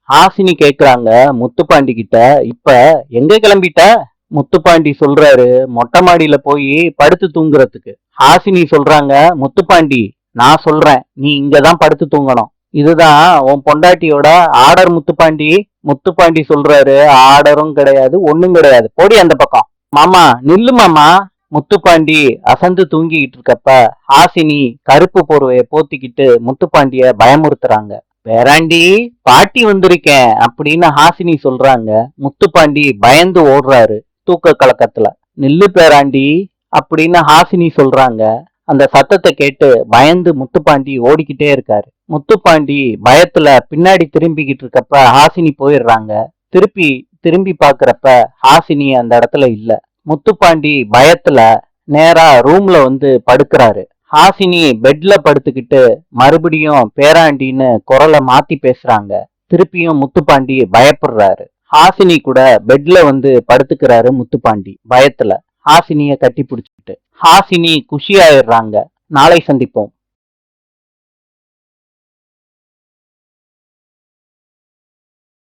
ஹாசினி கேக்குறாங்க முத்துப்பாண்டி கிட்ட, இப்ப எங்க கிளம்பிட்ட? முத்துப்பாண்டி சொல்றாரு, மொட்டை மாடியில போய் படுத்து தூங்குறதுக்கு. ஹாசினி சொல்றாங்க, முத்துப்பாண்டி நான் சொல்றேன், நீ இங்கதான் படுத்து தூங்கணும். இதுதான் உன் பொண்டாட்டியோட ஆர்டர் முத்துப்பாண்டி. முத்துப்பாண்டி சொல்றாரு, ஆர்டரும் கிடையாது ஒண்ணும் கிடையாது, போடி அந்த பக்கம். மாமா நில்லு மாமா. முத்துப்பாண்டி அசந்து தூங்கிக்கிட்டு இருக்கப்ப ஹாசினி கருப்பு போர்வைய போத்திக்கிட்டு முத்துப்பாண்டிய பயமுறுத்துறாங்க. பேராண்டி பாட்டி வந்திருக்கேன் அப்படின்னு ஹாசினி சொல்றாங்க. முத்துப்பாண்டி பயந்து ஓடுறாரு தூக்க கலக்கத்துல. நில்லு பேராண்டி அப்படின்னு ஹாசினி சொல்றாங்க. அந்த சத்தத்தை கேட்டு பயந்து முத்துப்பாண்டி ஓடிக்கிட்டே இருக்காரு. முத்துப்பாண்டி பயத்துல பின்னாடி திரும்பிக்கிட்டு இருக்கப்ப ஹாசினி போயிடுறாங்க. திருப்பி திரும்பி பாக்குறப்ப ஹாசினி அந்த இடத்துல இல்ல. முத்துப்பாண்டி பயத்துல நேரா ரூம்ல வந்து படுக்கிறாரு. ஹாசினி பெட்ல படுத்துக்கிட்டு மறுபடியும் பேராண்டின்னு குரலை மாத்தி பேசுறாங்க. திருப்பியும் முத்துப்பாண்டி பயப்படுறாரு. ஹாசினி கூட பெட்ல வந்து படுத்துக்கிறாரு முத்துப்பாண்டி பயத்துல, ஹாசினிய கட்டி பிடிச்சிக்கிட்டு. ஹாசினி குஷியாயிடுறாங்க. நாளை சந்திப்போம்.